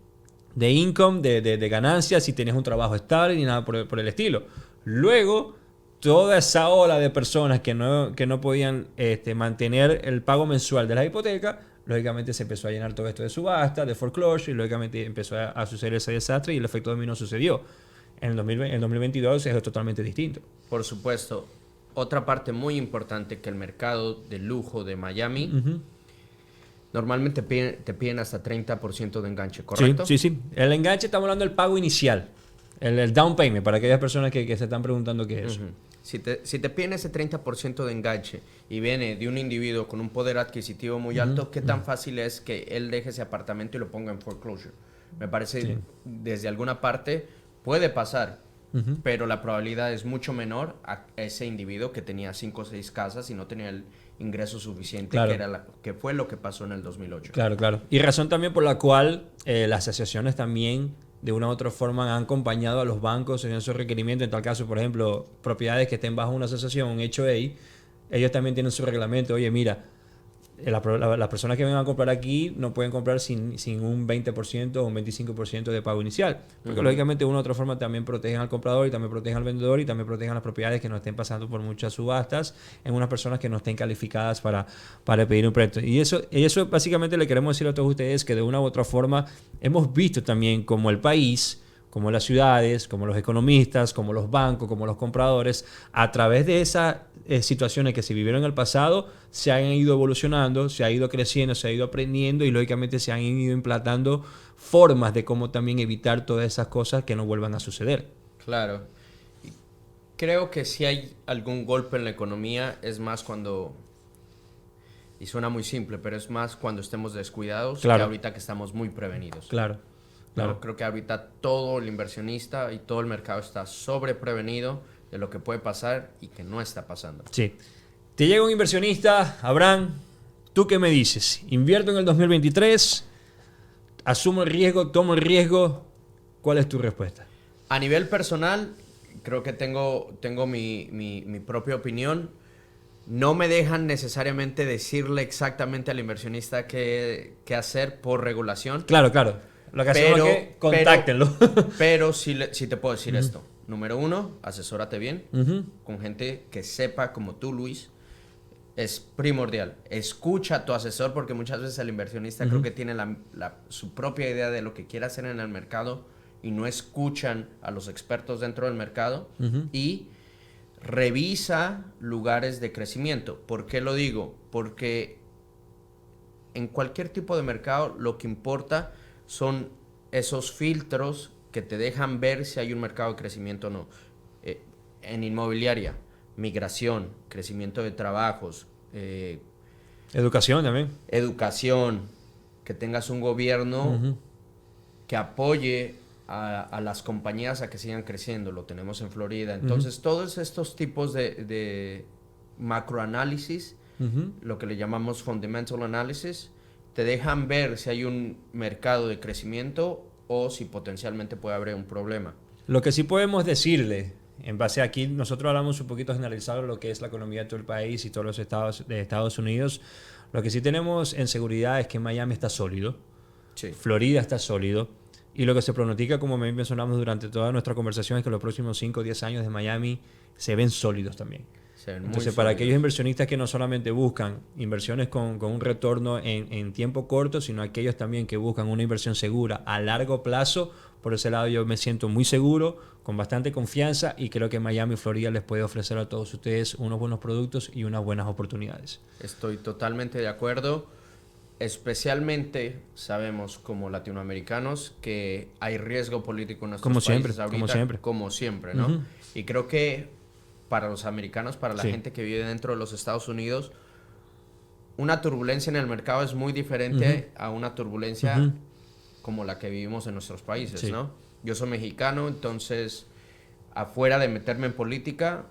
income, de ganancias, si tenías un trabajo estable ni nada por el estilo. Luego, toda esa ola de personas que no podían mantener el pago mensual de la hipoteca, lógicamente se empezó a llenar todo esto de subasta, de foreclosure, y lógicamente empezó a suceder ese desastre y el efecto dominó sucedió. En el 2022 es totalmente distinto. Por supuesto. Otra parte muy importante que el mercado de lujo de Miami, normalmente te piden hasta 30% de enganche, ¿correcto? Sí. El enganche, estamos hablando del pago inicial. El down payment, para aquellas personas que se están preguntando qué es eso. Si te piden ese 30% de enganche y viene de un individuo con un poder adquisitivo muy alto, ¿qué tan fácil es que él deje ese apartamento y lo ponga en foreclosure? Me parece, desde alguna parte, puede pasar, pero la probabilidad es mucho menor a ese individuo que tenía 5 o 6 casas y no tenía el ingreso suficiente, Claro. que fue lo que pasó en el 2008. Claro. Y razón también por la cual las asociaciones también de una u otra forma han acompañado a los bancos en esos requerimientos. En tal caso, por ejemplo, propiedades que estén bajo una asociación, un HOA, ellos también tienen su reglamento. Oye, mira, las personas que vengan a comprar aquí no pueden comprar sin un 20% o un 25% de pago inicial. Porque lógicamente de una u otra forma también protegen al comprador y también protegen al vendedor y también protegen las propiedades que no estén pasando por muchas subastas en unas personas que no estén calificadas para pedir un préstamo. Y eso básicamente le queremos decir a todos ustedes que de una u otra forma hemos visto también como el país, como las ciudades, como los economistas, como los bancos, como los compradores, a través de esas situaciones que se vivieron en el pasado, se han ido evolucionando, se ha ido creciendo, se ha ido aprendiendo y lógicamente se han ido implantando formas de cómo también evitar todas esas cosas que no vuelvan a suceder. Claro. Y creo que si hay algún golpe en la economía es más cuando, y suena muy simple, pero es más cuando estemos descuidados que ahorita que estamos muy prevenidos. Claro. No, creo que ahorita todo el inversionista y todo el mercado está sobreprevenido de lo que puede pasar y que no está pasando. Sí. Te llega un inversionista, Abraham, ¿tú qué me dices? ¿Invierto en el 2023? ¿Asumo el riesgo? ¿Tomo el riesgo? ¿Cuál es tu respuesta? A nivel personal, creo que tengo mi propia opinión. No me dejan necesariamente decirle exactamente al inversionista qué hacer por regulación. Claro. Lo que hacemos es que contáctenlo. Pero sí te puedo decir esto. Número 1, asesórate bien con gente que sepa como tú, Luis. Es primordial. Escucha a tu asesor porque muchas veces el inversionista creo que tiene su propia idea de lo que quiere hacer en el mercado y no escuchan a los expertos dentro del mercado. Y revisa lugares de crecimiento. ¿Por qué lo digo? Porque en cualquier tipo de mercado lo que importa son esos filtros que te dejan ver si hay un mercado de crecimiento o no. En inmobiliaria, migración, crecimiento de trabajos. Educación también. Educación, que tengas un gobierno que apoye a las compañías a que sigan creciendo. Lo tenemos en Florida. Entonces, todos estos tipos de macroanálisis, lo que le llamamos fundamental analysis, te dejan ver si hay un mercado de crecimiento o si potencialmente puede haber un problema. Lo que sí podemos decirle, en base a aquí, nosotros hablamos un poquito generalizado de lo que es la economía de todo el país y todos los estados de Estados Unidos. Lo que sí tenemos en seguridad es que Miami está sólido, Sí. Florida está sólido, y lo que se pronostica, como mencionamos durante toda nuestra conversación, es que los próximos 5 o 10 años de Miami se ven sólidos también. Entonces, para aquellos inversionistas que no solamente buscan inversiones con un retorno en tiempo corto, sino aquellos también que buscan una inversión segura a largo plazo, por ese lado yo me siento muy seguro, con bastante confianza, y creo que Miami y Florida les puede ofrecer a todos ustedes unos buenos productos y unas buenas oportunidades. Estoy totalmente de acuerdo. especialmente sabemos como latinoamericanos que hay riesgo político en nuestros como países siempre, ahorita, como siempre, ¿no? Uh-huh. Y creo que para los americanos, para la sí. gente que vive dentro de los Estados Unidos, una turbulencia en el mercado es muy diferente a una turbulencia como la que vivimos en nuestros países, sí. ¿no? Yo soy mexicano, entonces, afuera de meterme en política,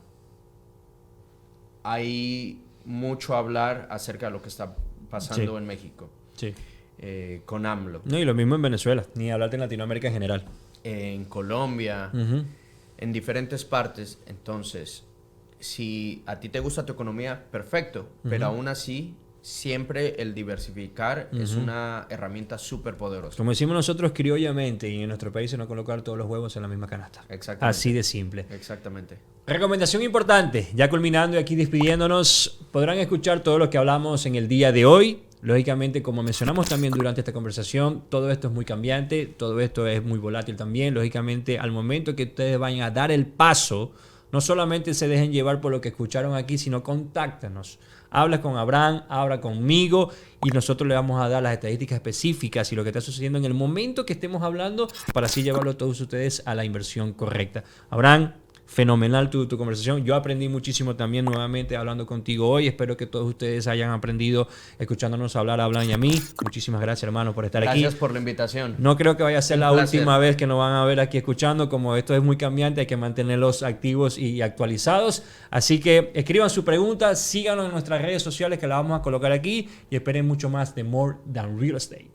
hay mucho a hablar acerca de lo que está pasando en México. Sí. Con AMLO. No, y lo mismo en Venezuela, ni hablarte en Latinoamérica en general. En Colombia, en diferentes partes. Entonces, si a ti te gusta tu economía, perfecto. Pero aún así, siempre el diversificar es una herramienta súper poderosa. Como decimos nosotros criollamente, y en nuestro país no colocar todos los huevos en la misma canasta. Exactamente. Así de simple. Exactamente. Recomendación importante, ya culminando y aquí despidiéndonos, podrán escuchar todo lo que hablamos en el día de hoy. Lógicamente, como mencionamos también durante esta conversación, todo esto es muy cambiante, todo esto es muy volátil también. Lógicamente, al momento que ustedes vayan a dar el paso, no solamente se dejen llevar por lo que escucharon aquí, sino contáctanos. Habla con Abraham, habla conmigo y nosotros le vamos a dar las estadísticas específicas y lo que está sucediendo en el momento que estemos hablando para así llevarlo a todos ustedes a la inversión correcta. Abraham, fenomenal tu conversación. Yo aprendí muchísimo también nuevamente hablando contigo hoy. Espero que todos ustedes hayan aprendido escuchándonos hablar a Abraham y a mí. Muchísimas gracias, hermano, por estar aquí. Gracias por la invitación. No creo que vaya a ser la última vez que nos van a ver aquí escuchando. Como esto es muy cambiante, hay que mantenerlos activos y actualizados. Así que escriban su pregunta, síganos en nuestras redes sociales que la vamos a colocar aquí y esperen mucho más de More Than Real Estate.